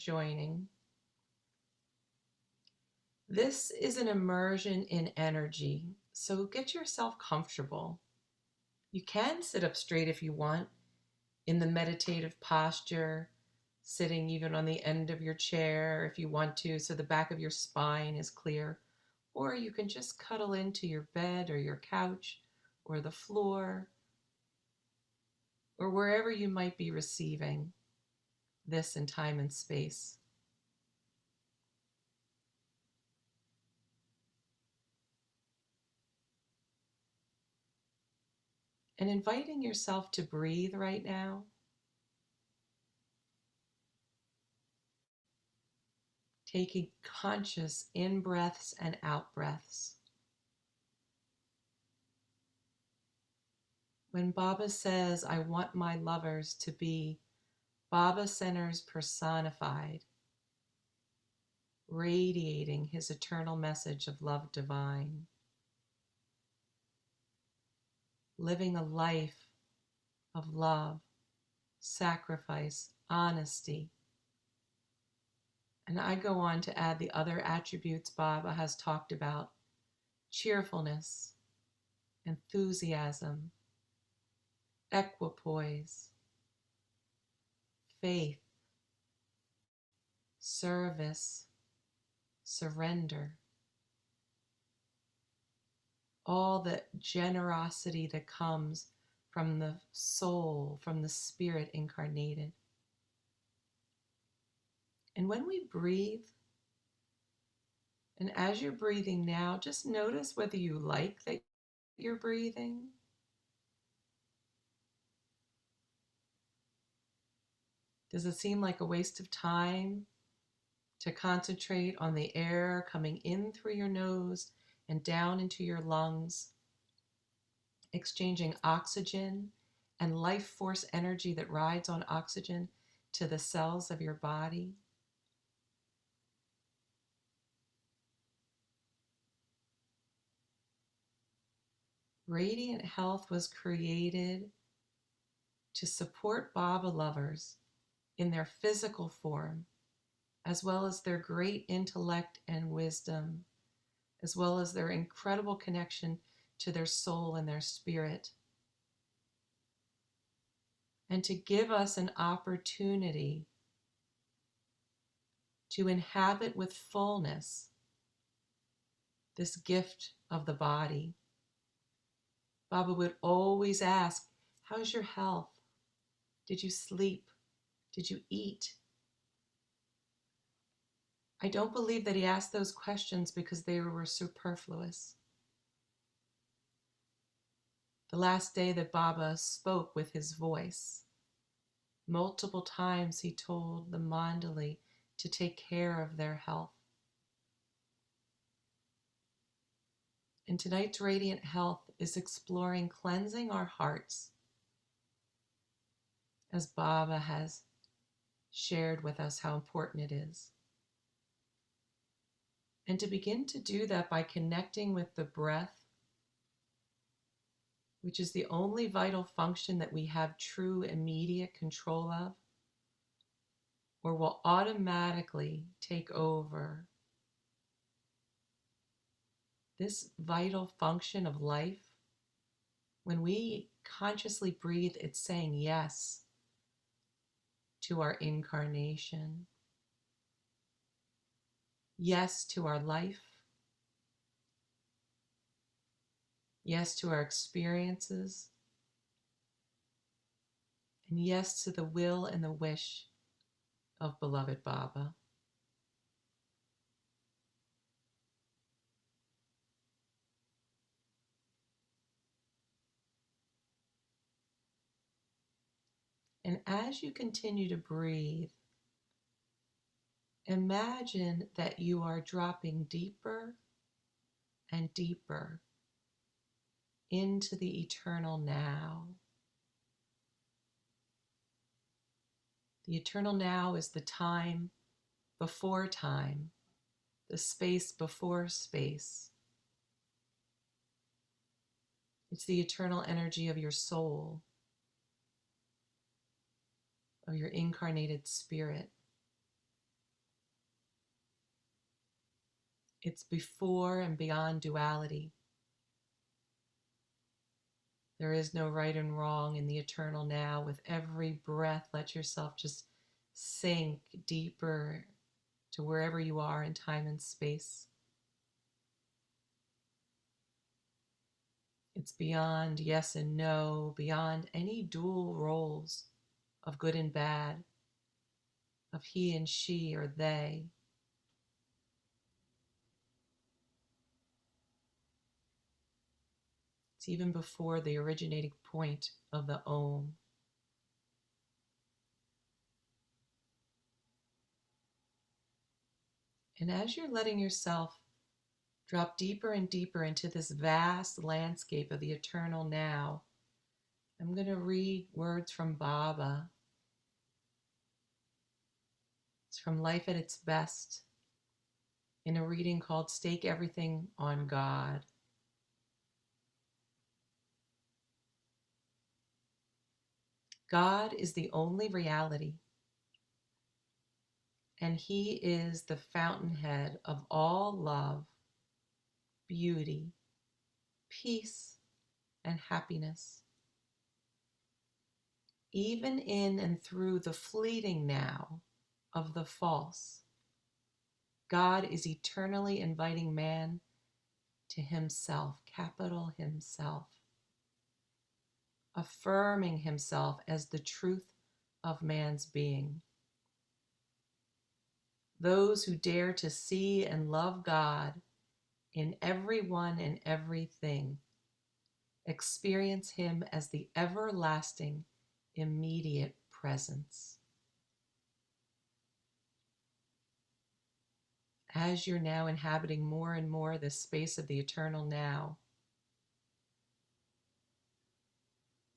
joining. This is an immersion in energy, so get yourself comfortable. You can sit up straight if you want in the meditative posture, sitting even on the end of your chair if you want to, so the back of your spine is clear. Or you can just cuddle into your bed or your couch or the floor or wherever you might be receiving this in time and space. And inviting yourself to breathe right now. Taking conscious in breaths and out breaths. When Baba says, I want my lovers to be Baba centers personified, radiating his eternal message of love divine, living a life of love, sacrifice, honesty. And I go on to add the other attributes Baba has talked about: cheerfulness, enthusiasm, equipoise, faith, service, surrender. All the generosity that comes from the soul, from the spirit incarnated. And when we breathe, and as you're breathing now, just notice whether you like that you're breathing. Does it seem like a waste of time to concentrate on the air coming in through your nose and down into your lungs, exchanging oxygen and life force energy that rides on oxygen to the cells of your body? Radiant Health was created to support Baba lovers in their physical form, as well as their great intellect and wisdom, as well as their incredible connection to their soul and their spirit, and to give us an opportunity to inhabit with fullness this gift of the body. Baba would always ask, how's your health? Did you sleep? Did you eat? I don't believe that he asked those questions because they were superfluous. The last day that Baba spoke with his voice, multiple times he told the Mandali to take care of their health. And tonight's Radiant Health is exploring cleansing our hearts, as Baba has shared with us how important it is. And to begin to do that by connecting with the breath, which is the only vital function that we have true immediate control of, or will automatically take over. This vital function of life, when we consciously breathe, it's saying yes to our incarnation, yes to our life, yes to our experiences, and yes to the will and the wish of beloved Baba. And as you continue to breathe, imagine that you are dropping deeper and deeper into the eternal now. The eternal now is the time before time, the space before space. It's the eternal energy of your soul, of your incarnated spirit. It's before and beyond duality. There is no right and wrong in the eternal now. With every breath, let yourself just sink deeper to wherever you are in time and space. It's beyond yes and no, beyond any dual roles of good and bad, of he and she or they. It's even before the originating point of the Om. And as you're letting yourself drop deeper and deeper into this vast landscape of the eternal now, I'm going to read words from Baba. It's from Life at Its Best, in a reading called Stake Everything on God. God is the only reality, and He is the fountainhead of all love, beauty, peace, and happiness. Even in and through the fleeting now of the false, God is eternally inviting man to Himself, capital Himself, affirming Himself as the truth of man's being. Those who dare to see and love God in everyone and everything experience Him as the everlasting, immediate presence. As you're now inhabiting more and more this space of the eternal now,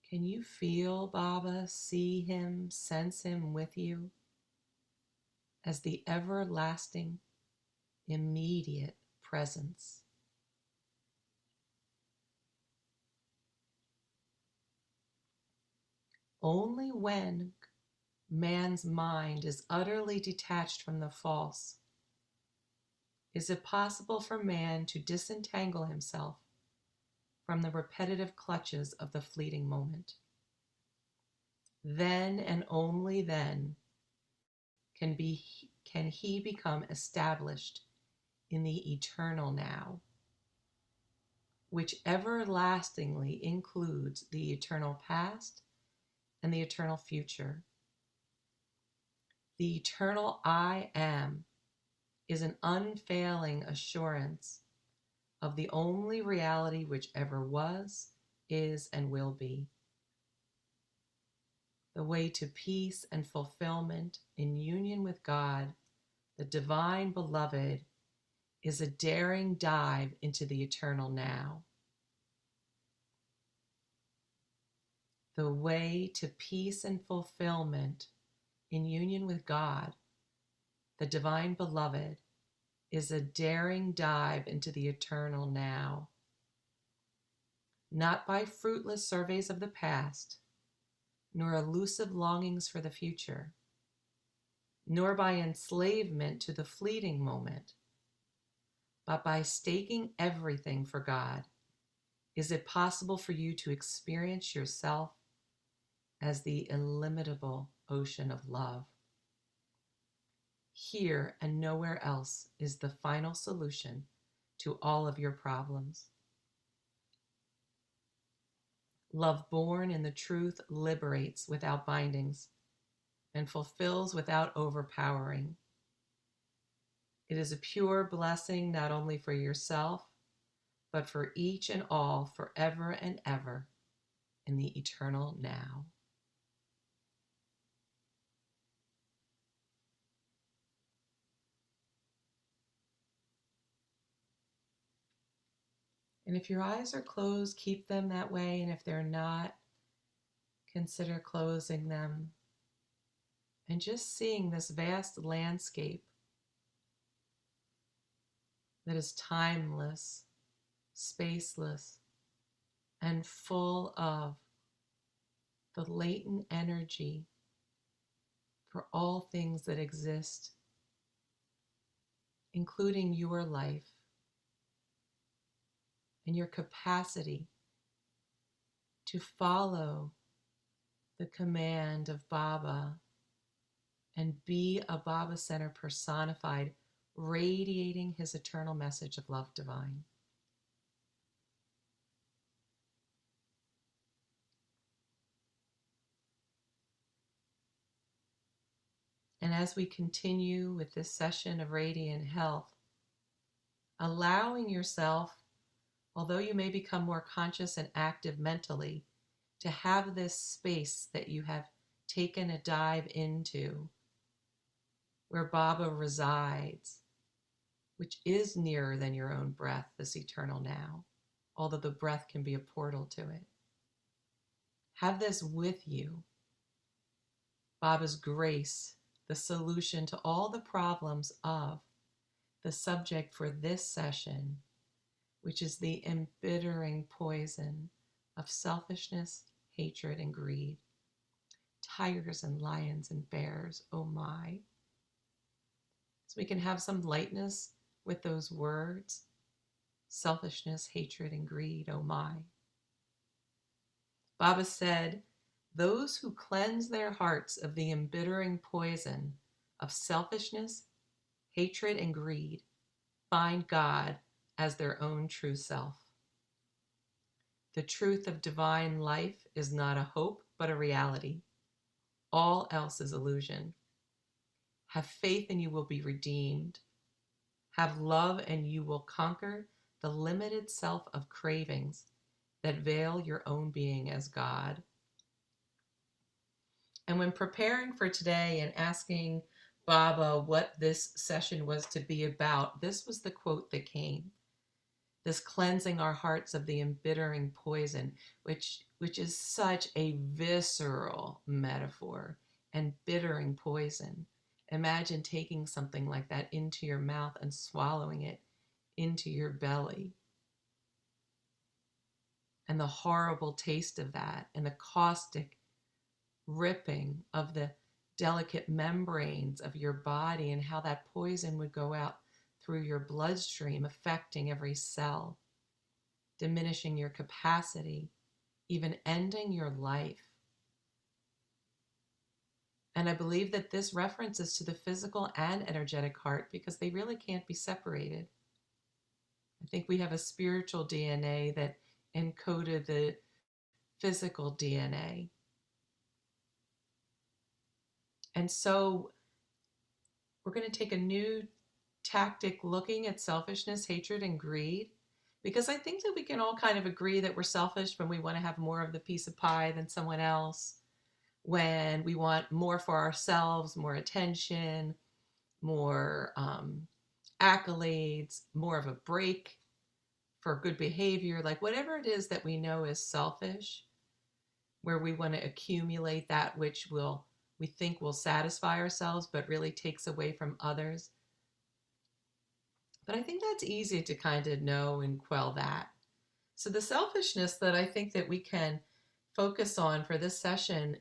can you feel Baba, see Him, sense Him with you as the everlasting, immediate presence? Only when man's mind is utterly detached from the false is it possible for man to disentangle himself from the repetitive clutches of the fleeting moment. Then and only then can he become established in the eternal now, which everlastingly includes the eternal past and the eternal future. The eternal I am is an unfailing assurance of the only reality which ever was, is, and will be. The way to peace and fulfillment in union with God, the divine beloved, is a daring dive into the eternal now. The way to peace and fulfillment in union with God, the divine beloved, is a daring dive into the eternal now. Not by fruitless surveys of the past, nor elusive longings for the future, nor by enslavement to the fleeting moment, but by staking everything for God, is it possible for you to experience yourself as the illimitable ocean of love. Here and nowhere else is the final solution to all of your problems. Love born in the truth liberates without bindings and fulfills without overpowering. It is a pure blessing not only for yourself, but for each and all forever and ever in the eternal now. And if your eyes are closed, keep them that way. And if they're not, consider closing them and just seeing this vast landscape that is timeless, spaceless, and full of the latent energy for all things that exist, including your life. and your capacity to follow the command of Baba and be a Baba Center personified, radiating his eternal message of love divine. And as we continue with this session of Radiant Health, allowing yourself, although you may become more conscious and active mentally, to have this space that you have taken a dive into, where Baba resides, which is nearer than your own breath, this eternal now, although the breath can be a portal to it. Have this with you. Baba's grace, the solution to all the problems of the subject for this session, which is the embittering poison of selfishness, hatred, and greed. Tigers and lions and bears, oh my. So we can have some lightness with those words. Selfishness, hatred, and greed, oh my. Baba said, those who cleanse their hearts of the embittering poison of selfishness, hatred, and greed find God as their own true self. The truth of divine life is not a hope, but a reality. All else is illusion. Have faith and you will be redeemed. Have love and you will conquer the limited self of cravings that veil your own being as God. And when preparing for today and asking Baba what this session was to be about, this was the quote that came. This cleansing our hearts of the embittering poison, which is such a visceral metaphor, and bittering poison. Imagine taking something like that into your mouth and swallowing it into your belly. And the horrible taste of that, and the caustic ripping of the delicate membranes of your body, and how that poison would go out through your bloodstream, affecting every cell, diminishing your capacity, even ending your life. And I believe that this references to the physical and energetic heart because they really can't be separated. I think we have a spiritual DNA that encoded the physical DNA. And so we're going to take a new tactic looking at selfishness, hatred, and greed, because I think that we can all kind of agree that we're selfish when we want to have more of the piece of pie than someone else, when we want more for ourselves, more attention, more accolades, more of a break for good behavior, like whatever it is that we know is selfish, where we want to accumulate that which we think will satisfy ourselves, but really takes away from others. But I think that's easy to kind of know and quell that. So the selfishness that I think that we can focus on for this session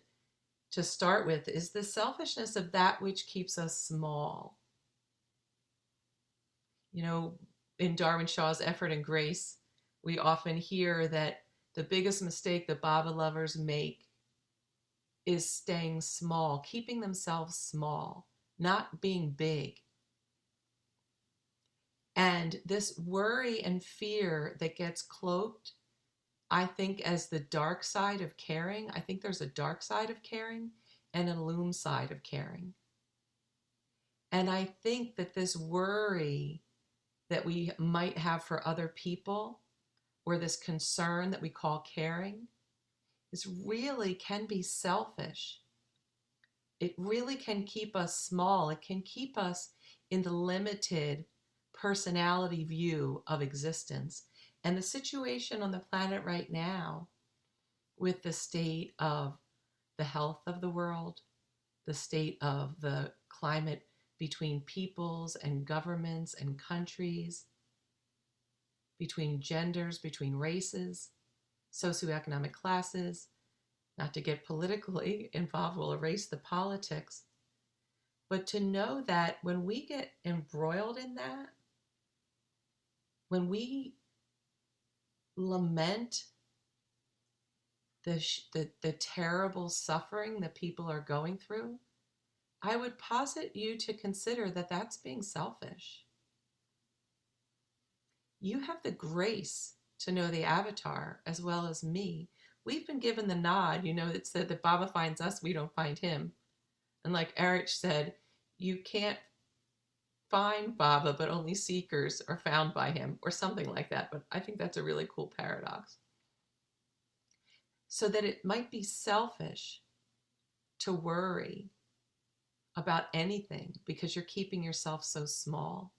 to start with is the selfishness of that which keeps us small. You know, in Darwin Shaw's Effort and Grace, we often hear that the biggest mistake that Baba lovers make is staying small, keeping themselves small, not being big. And this worry and fear that gets cloaked, I think, as the dark side of caring. I think there's a dark side of caring and a loom side of caring. And I think that this worry that we might have for other people, or this concern that we call caring, is really can be selfish. It really can keep us small. It can keep us in the limited personality view of existence. And the situation on the planet right now, with the state of the health of the world, the state of the climate between peoples and governments and countries, between genders, between races, socioeconomic classes, not to get politically involved, we'll erase the politics, but to know that when we get embroiled in that, when we lament the terrible suffering that people are going through, I would posit you to consider that that's being selfish. You have the grace to know the avatar as well as me. We've been given the nod, it said that Baba finds us, we don't find him. And like Eric said, you can't find Baba, but only seekers are found by him, or something like that. But I think that's a really cool paradox. So that it might be selfish to worry about anything because you're keeping yourself so small.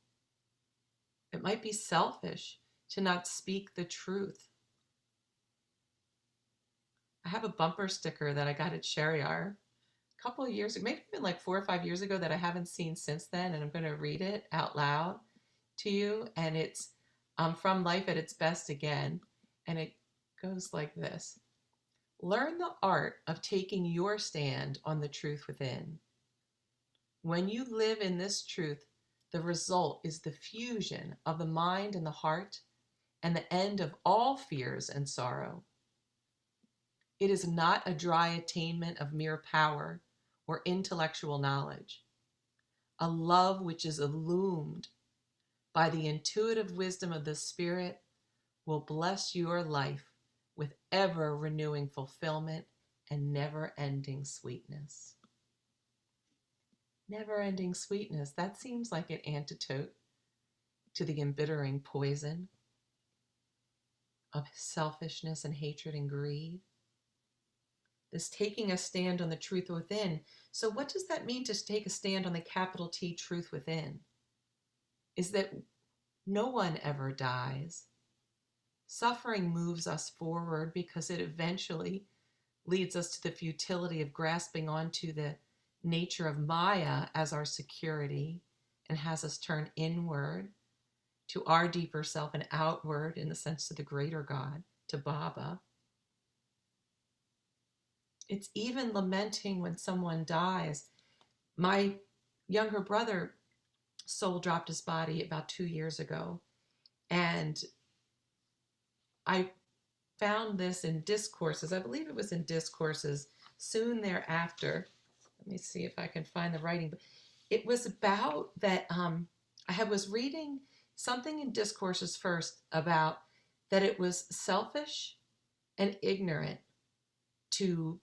It might be selfish to not speak the truth. I have a bumper sticker that I got at Sheriar a couple of years ago, maybe even like 4 or 5 years ago, that I haven't seen since then, and I'm going to read it out loud to you. And it's From Life at Its Best Again, and it goes like this. Learn the art of taking your stand on the truth within. When you live in this truth, the result is the fusion of the mind and the heart, and the end of all fears and sorrow. It is not a dry attainment of mere power or intellectual knowledge. A love which is illumined by the intuitive wisdom of the Spirit will bless your life with ever-renewing fulfillment and never-ending sweetness. Never-ending sweetness, that seems like an antidote to the embittering poison of selfishness and hatred and greed. This taking a stand on the truth within. So what does that mean to take a stand on the capital T truth within? Is that no one ever dies. Suffering moves us forward because it eventually leads us to the futility of grasping onto the nature of Maya as our security and has us turn inward to our deeper self and outward in the sense to the greater God, to Baba. It's even lamenting when someone dies. My younger brother soul dropped his body about 2 years ago, and I found this in discourses. I believe it was in discourses soon thereafter. Let me see if I can find the writing. It was about that I was reading something in discourses first about that it was selfish and ignorant to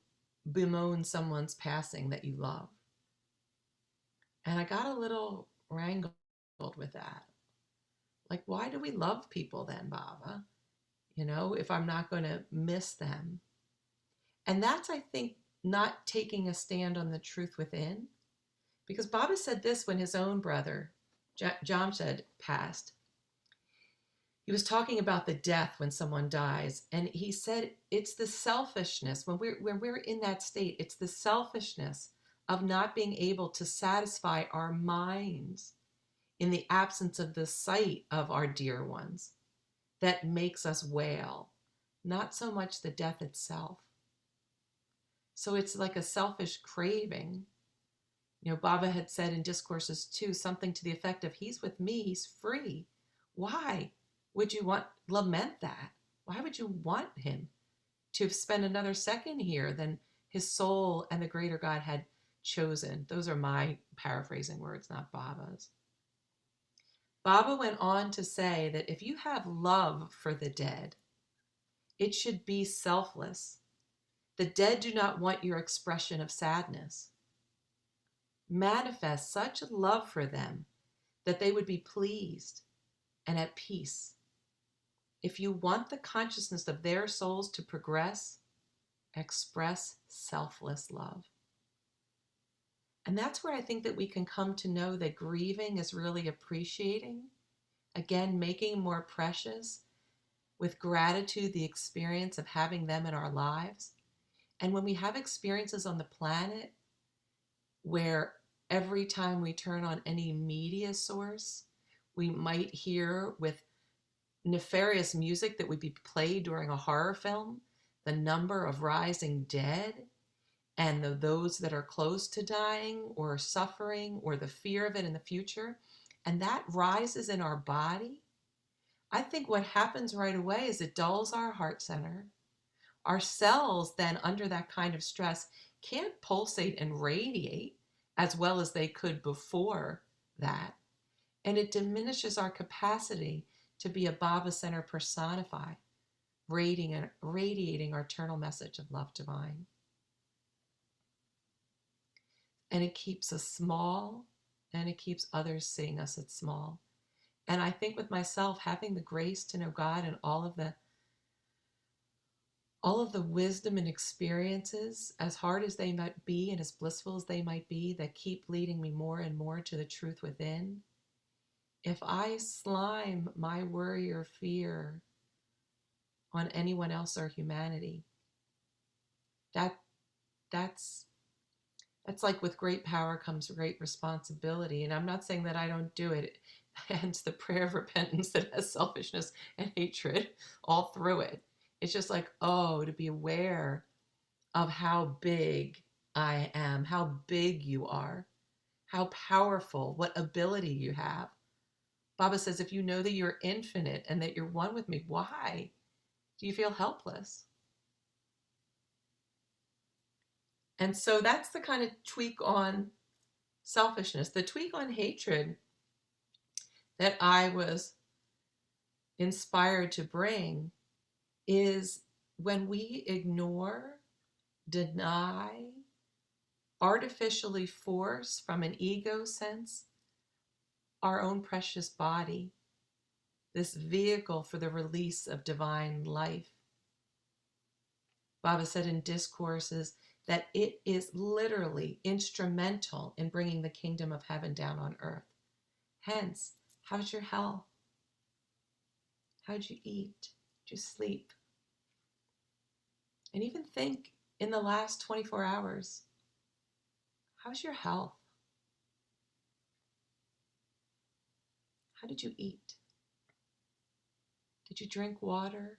bemoan someone's passing that you love. And I got a little wrangled with that. Like, why do we love people then, Baba? If I'm not going to miss them. And that's, I think, not taking a stand on the truth within. Because Baba said this when his own brother, Jamshed, passed. He was talking about the death when someone dies, and he said it's the selfishness, when we're in that state, it's the selfishness of not being able to satisfy our minds in the absence of the sight of our dear ones that makes us wail, not so much the death itself. So it's like a selfish craving. Baba had said in discourses too, something to the effect of, he's with me, he's free. Why would you lament that? Why would you want him to spend another second here than his soul and the greater God had chosen? Those are my paraphrasing words, not Baba's. Baba went on to say that if you have love for the dead, it should be selfless. The dead do not want your expression of sadness. Manifest such love for them that they would be pleased and at peace. If you want the consciousness of their souls to progress, express selfless love. And that's where I think that we can come to know that grieving is really appreciating, again, making more precious with gratitude the experience of having them in our lives. And when we have experiences on the planet where every time we turn on any media source, we might hear with nefarious music that would be played during a horror film, the number of rising dead and those that are close to dying or suffering or the fear of it in the future, and that rises in our body, I think what happens right away is it dulls our heart center. Our cells then, under that kind of stress, can't pulsate and radiate as well as they could before that. And it diminishes our capacity to be a Baba center personified, radiating our eternal message of love divine. And it keeps us small, and it keeps others seeing us as small. And I think with myself, having the grace to know God and all of the wisdom and experiences, as hard as they might be and as blissful as they might be, that keep leading me more and more to the truth within. If I slime my worry or fear on anyone else or humanity, that's like with great power comes great responsibility. And I'm not saying that I don't do it. Hence the prayer of repentance that has selfishness and hatred all through it. It's just like, oh, to be aware of how big I am, how big you are, how powerful, what ability you have. Baba says, if you know that you're infinite and that you're one with me, why do you feel helpless? And so that's the kind of tweak on selfishness. The tweak on hatred that I was inspired to bring is when we ignore, deny, artificially force from an ego sense our own precious body, this vehicle for the release of divine life. Baba said in discourses that it is literally instrumental in bringing the kingdom of heaven down on earth. Hence, how's your health? How'd you eat? Did you sleep? And even think in the last 24 hours, how's your health? How did you eat? Did you drink water?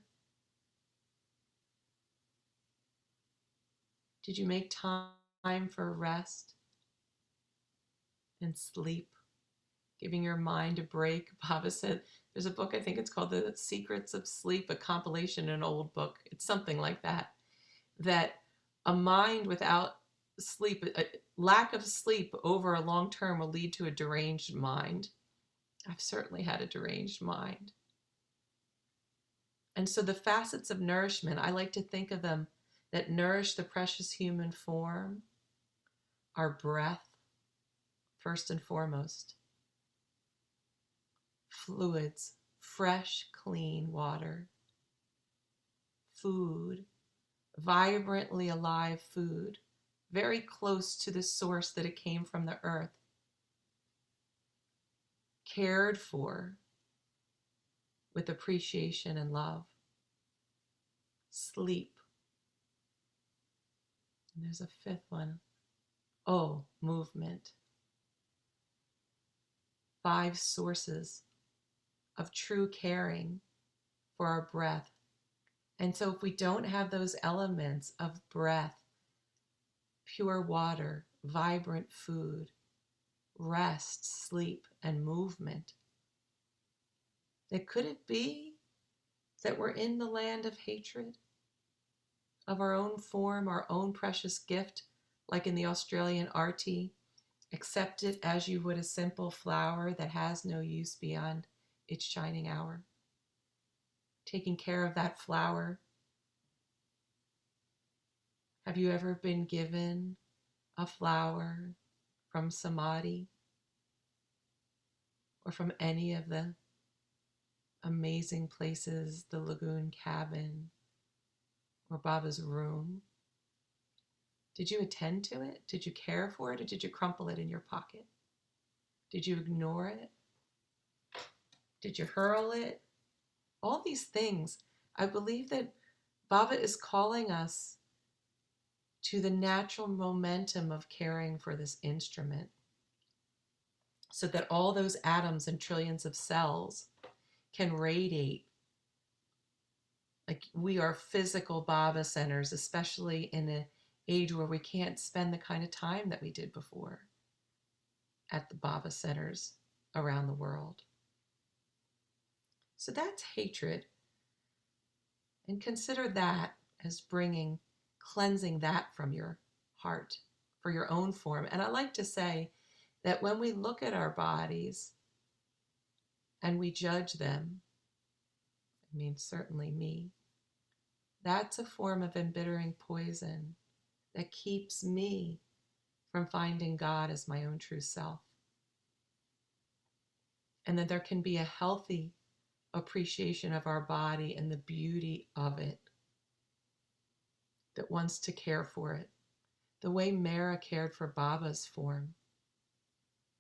Did you make time for rest and sleep? Giving your mind a break. Baba said, there's a book, I think it's called The Secrets of Sleep, a compilation, an old book. It's something like that. That a mind without sleep, a lack of sleep over a long term will lead to a deranged mind. I've certainly had a deranged mind. And so the facets of nourishment, I like to think of them that nourish the precious human form, our breath, first and foremost. Fluids, fresh, clean water. Food, vibrantly alive food, very close to the source that it came from, the earth. Cared for with appreciation and love. Sleep. And there's a fifth one. Oh, movement. 5 sources of true caring for our breath. And so if we don't have those elements of breath, pure water, vibrant food, rest, sleep, and movement, then could it be that we're in the land of hatred, of our own form, our own precious gift, like in the Australian arty, accept it as you would a simple flower that has no use beyond its shining hour. Taking care of that flower. Have you ever been given a flower from Samadhi or from any of the amazing places, the lagoon cabin or Baba's room? Did you attend to it? Did you care for it, or did you crumple it in your pocket? Did you ignore it? Did you hurl it? All these things. I believe that Baba is calling us to the natural momentum of caring for this instrument, so that all those atoms and trillions of cells can radiate. Like, we are physical Baba centers, especially in an age where we can't spend the kind of time that we did before at the Baba centers around the world. So that's hatred. And consider that as cleansing that from your heart for your own form. And I like to say that when we look at our bodies and we judge them, I mean, certainly me, that's a form of embittering poison that keeps me from finding God as my own true self. And that there can be a healthy appreciation of our body and the beauty of it that wants to care for it. The way Mara cared for Baba's form,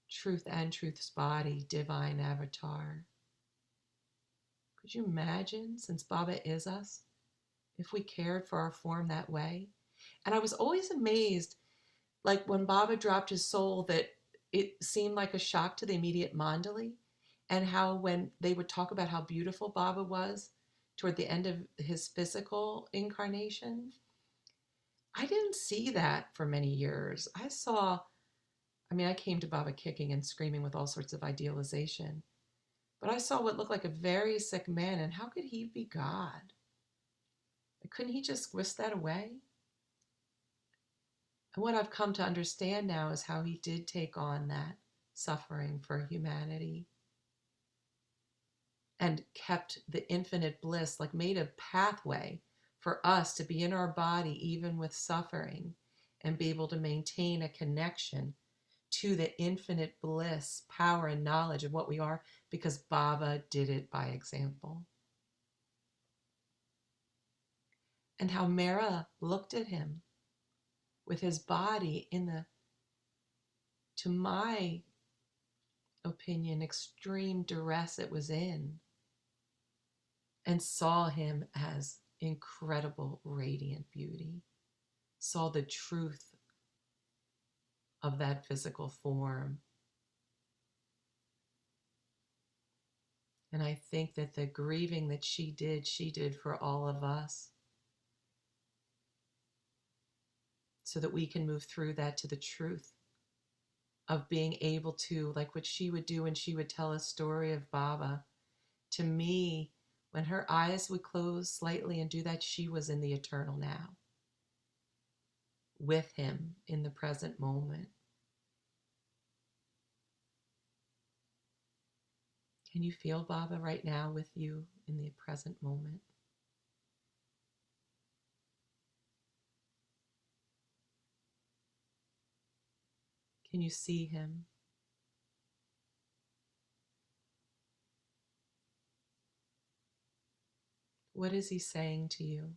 truth and truth's body, divine avatar. Could you imagine, since Baba is us, if we cared for our form that way? And I was always amazed, like when Baba dropped his soul, that it seemed like a shock to the immediate mandali, and how when they would talk about how beautiful Baba was toward the end of his physical incarnation, I didn't see that for many years. I came to Baba kicking and screaming with all sorts of idealization, but I saw what looked like a very sick man, and how could he be God? Couldn't he just whisk that away? And what I've come to understand now is how he did take on that suffering for humanity and kept the infinite bliss, like made a pathway for us to be in our body even with suffering and be able to maintain a connection to the infinite bliss, power, and knowledge of what we are, because Baba did it by example. And how Mara looked at him with his body in the, to my opinion, extreme duress it was in, and saw him as incredible, radiant beauty, saw the truth of that physical form. And I think that the grieving that she did for all of us, so that we can move through that to the truth of being able to, like what she would do when she would tell a story of Baba. To me, when her eyes would close slightly and do that, she was in the eternal now, with him in the present moment. Can you feel Baba right now with you in the present moment? Can you see him? What is he saying to you?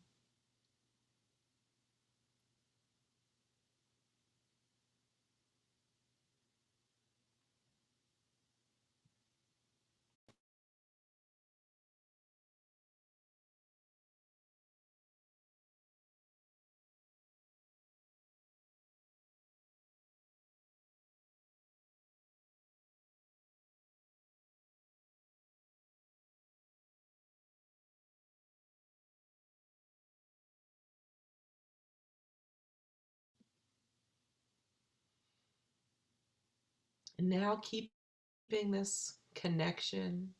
And now, keeping this connection,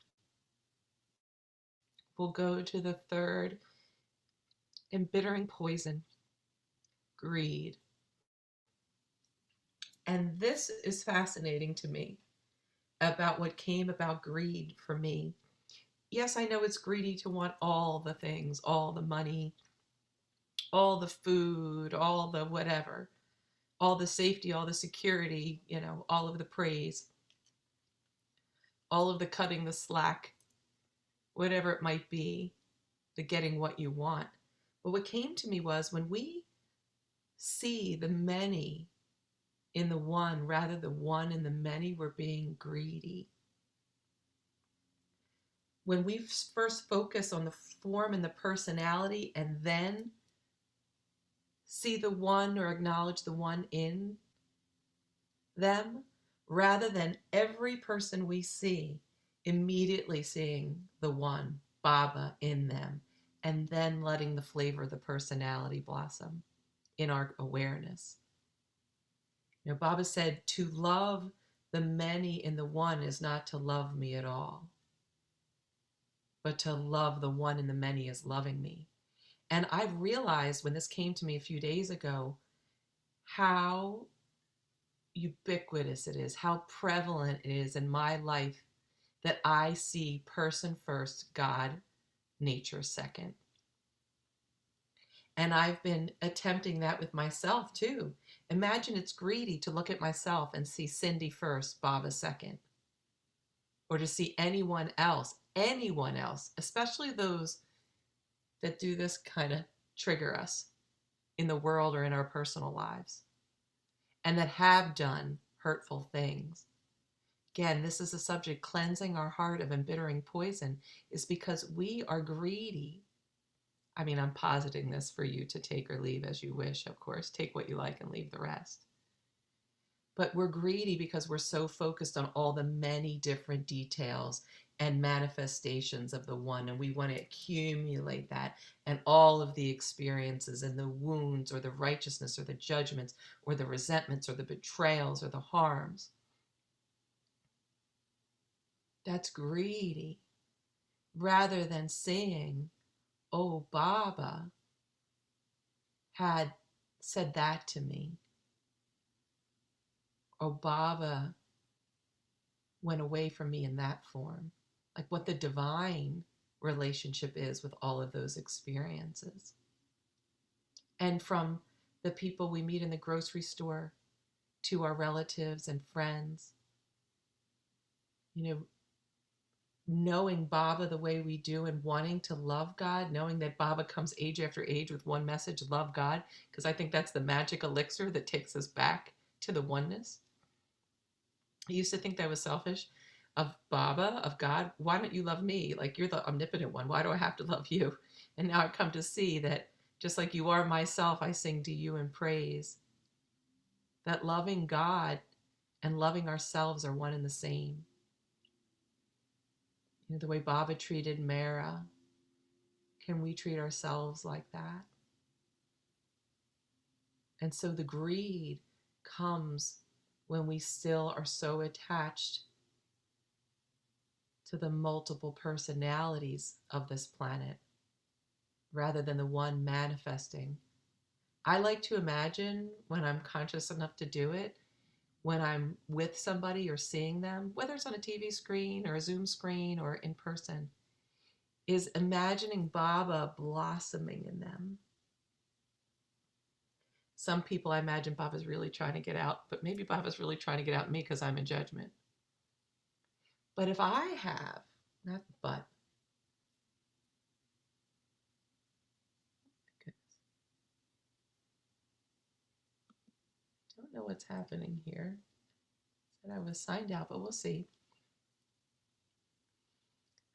we'll go to the third embittering poison, greed. And this is fascinating to me about what came about greed for me. Yes, I know it's greedy to want all the things, all the money, all the food, all the whatever, all the safety, all the security, all of the praise, all of the cutting the slack, whatever it might be, the getting what you want. But what came to me was when we see the many in the one rather the one in the many, we're being greedy. When we first focus on the form and the personality and then see the one or acknowledge the one in them, rather than every person we see immediately seeing the one, Baba, in them, and then letting the flavor of the personality blossom in our awareness. Baba said, to love the many in the one is not to love me at all. but to love the one in the many as loving me. And I've realized when this came to me a few days ago, how ubiquitous it is, how prevalent it is in my life that I see person first, God, nature second. And I've been attempting that with myself too. Imagine it's greedy to look at myself and see Cindy first, Baba second, or to see anyone else, especially those that do this kind of trigger us in the world or in our personal lives, and that have done hurtful things. Again, this is a subject, cleansing our heart of embittering poison, is because we are greedy. I mean, I'm positing this for you to take or leave as you wish, of course. Take what you like and leave the rest. But we're greedy because we're so focused on all the many different details and manifestations of the one, and we want to accumulate that and all of the experiences and the wounds or the righteousness or the judgments or the resentments or the betrayals or the harms. That's greedy, rather than saying, oh, Baba had said that to me. Oh, Baba went away from me in that form. Like what the divine relationship is with all of those experiences. And from the people we meet in the grocery store to our relatives and friends, knowing Baba the way we do and wanting to love God, knowing that Baba comes age after age with one message, love God, because I think that's the magic elixir that takes us back to the oneness. I used to think that was selfish of Baba, of God. Why don't you love me? Like, you're the omnipotent one. Why do I have to love you? And now I've come to see that just like you are myself, I sing to you in praise. That loving God and loving ourselves are one and the same. The way Baba treated Mara, can we treat ourselves like that? And so the greed comes when we still are so attached to the multiple personalities of this planet rather than the one manifesting. I like to imagine, when I'm conscious enough to do it, when I'm with somebody or seeing them, whether it's on a TV screen or a Zoom screen or in person, is imagining Baba blossoming in them. Some people, I imagine Baba's really trying to get out, but maybe Baba's really trying to get out me because I'm in judgment. But if I have, not but, goodness, don't know what's happening here. Said I was signed out, but we'll see.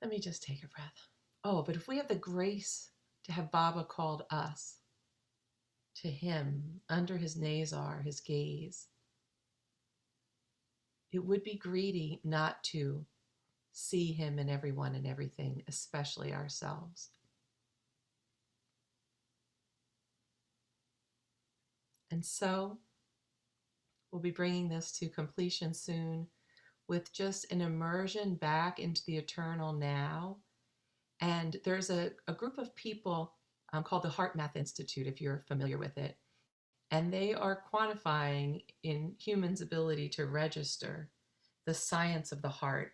Let me just take a breath. Oh, but if we have the grace to have Baba called us to him under his nazar, his gaze, it would be greedy not to see him in everyone and everything, especially ourselves. And so we'll be bringing this to completion soon with just an immersion back into the eternal now. And there's a group of people called the Heart Math Institute, if you're familiar with it. And they are quantifying in humans' ability to register the science of the heart.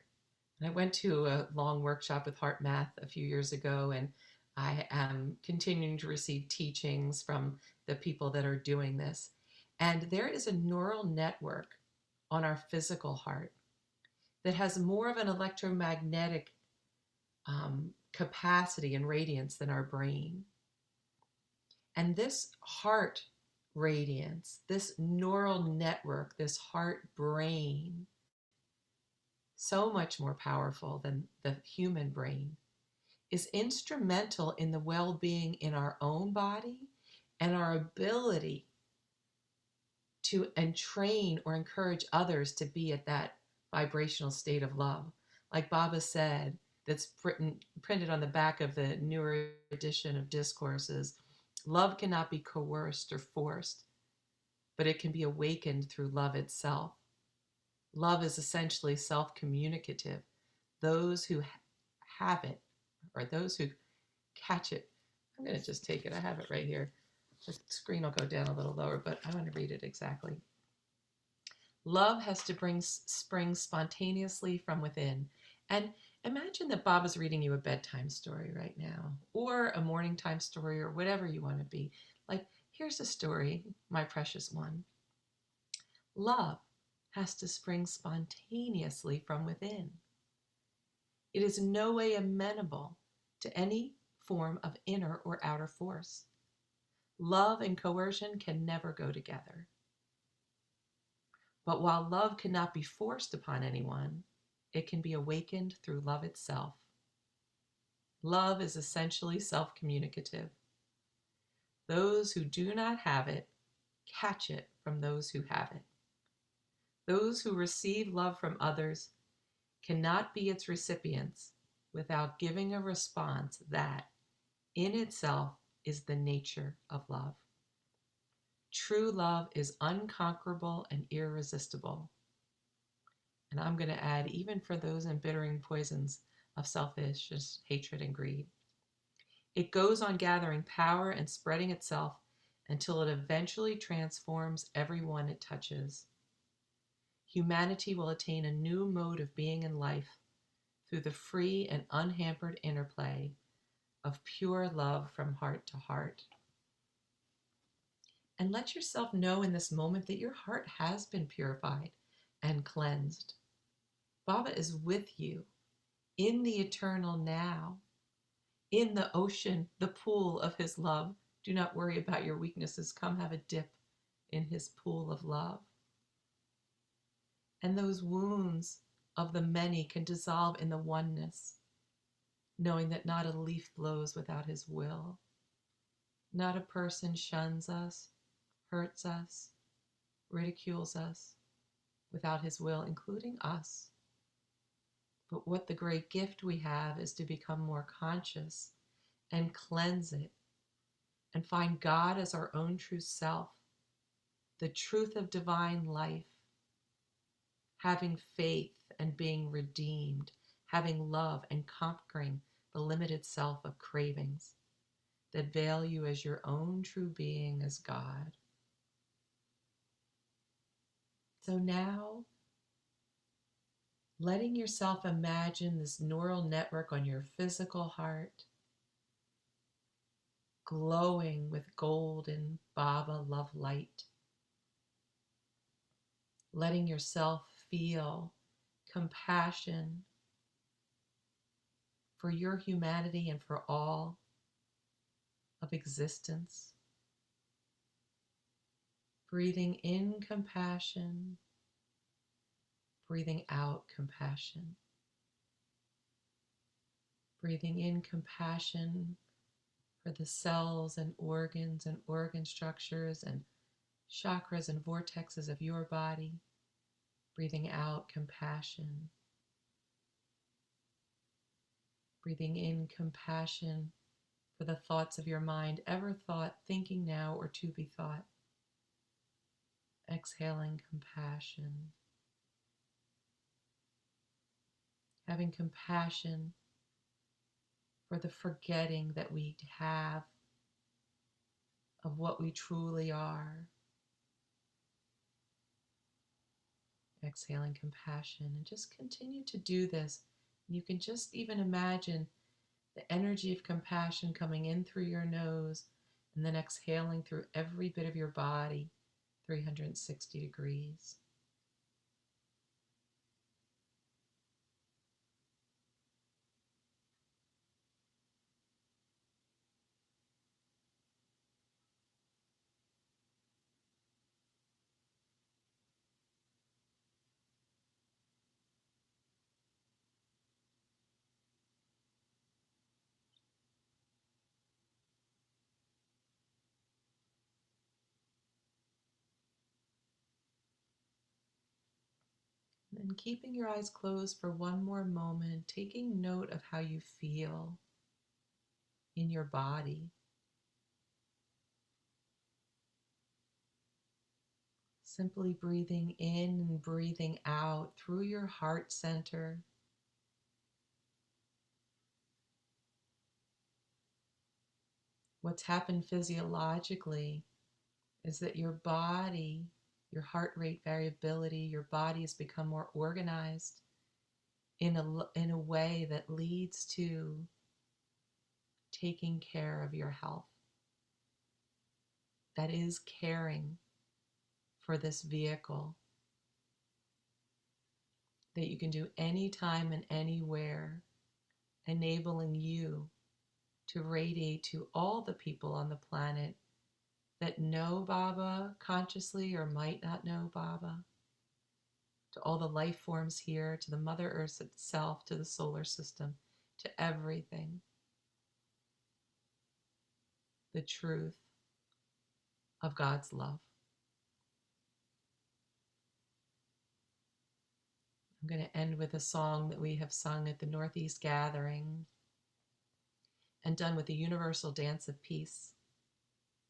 And I went to a long workshop with Heart Math a few years ago, and I am continuing to receive teachings from the people that are doing this. And there is a neural network on our physical heart that has more of an electromagnetic capacity and radiance than our brain. And this heart radiance, this neural network, this heart brain, so much more powerful than the human brain, is instrumental in the well-being in our own body and our ability to train or encourage others to be at that vibrational state of love. Like Baba said, that's printed on the back of the newer edition of Discourses, love cannot be coerced or forced, but it can be awakened through love itself. Love is essentially self-communicative. Those who have it or those who catch it. I'm going to just take it. I have it right here. The screen will go down a little lower, but I want to read it exactly. Love has to spring spontaneously from within. And imagine that Bob is reading you a bedtime story right now, or a morning time story, or whatever you want to be. Like, here's a story, my precious one. Love has to spring spontaneously from within. It is in no way amenable to any form of inner or outer force. Love and coercion can never go together. But while love cannot be forced upon anyone, it can be awakened through love itself. Love is essentially self-communicative. Those who do not have it catch it from those who have it. Those who receive love from others cannot be its recipients without giving a response that, in itself, is the nature of love. True love is unconquerable and irresistible. And I'm going to add, even for those embittering poisons of selfishness, hatred, and greed. It goes on gathering power and spreading itself until it eventually transforms everyone it touches. Humanity will attain a new mode of being in life through the free and unhampered interplay of pure love from heart to heart. And let yourself know in this moment that your heart has been purified and cleansed. Baba is with you in the eternal now, in the ocean, the pool of his love. Do not worry about your weaknesses. Come have a dip in his pool of love. And those wounds of the many can dissolve in the oneness, knowing that not a leaf blows without his will. Not a person shuns us, hurts us, ridicules us without his will, including us. But what the great gift we have is to become more conscious and cleanse it and find God as our own true self, the truth of divine life, having faith and being redeemed, having love and conquering the limited self of cravings that veil you as your own true being as God. So now, letting yourself imagine this neural network on your physical heart glowing with golden Baba love light. Letting yourself feel compassion for your humanity and for all of existence. Breathing in compassion, breathing out compassion. Breathing in compassion for the cells and organ structures and chakras and vortexes of your body. Breathing out compassion. Breathing in compassion for the thoughts of your mind, ever thought, thinking now, or to be thought. Exhaling compassion. Having compassion for the forgetting that we have of what we truly are. Exhaling compassion, and just continue to do this. You can just even imagine the energy of compassion coming in through your nose and then exhaling through every bit of your body, 360 degrees. And keeping your eyes closed for one more moment, taking note of how you feel in your body. Simply breathing in and breathing out through your heart center. What's happened physiologically is that your body, your heart rate variability, your body has become more organized in a way that leads to taking care of your health. That is caring for this vehicle that you can do anytime and anywhere, enabling you to radiate to all the people on the planet that know Baba consciously or might not know Baba, to all the life forms here, to the Mother Earth itself, to the solar system, to everything. The truth of God's love. I'm going to end with a song that we have sung at the Northeast Gathering and done with the Universal Dance of Peace.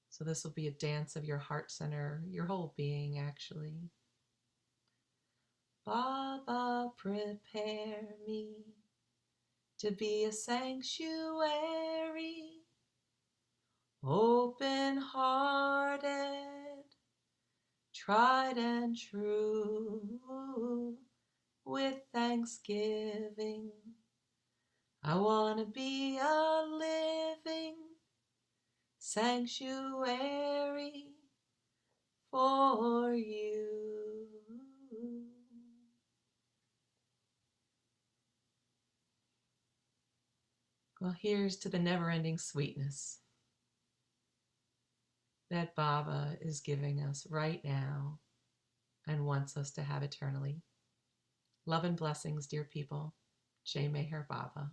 So this will be a dance of your heart center, your whole being actually. Baba, prepare me to be a sanctuary, open-hearted, tried and true, with thanksgiving. I want to be a living sanctuary for you. Well, here's to the never-ending sweetness that Baba is giving us right now and wants us to have eternally. Love and blessings, dear people. Jai Meher Baba.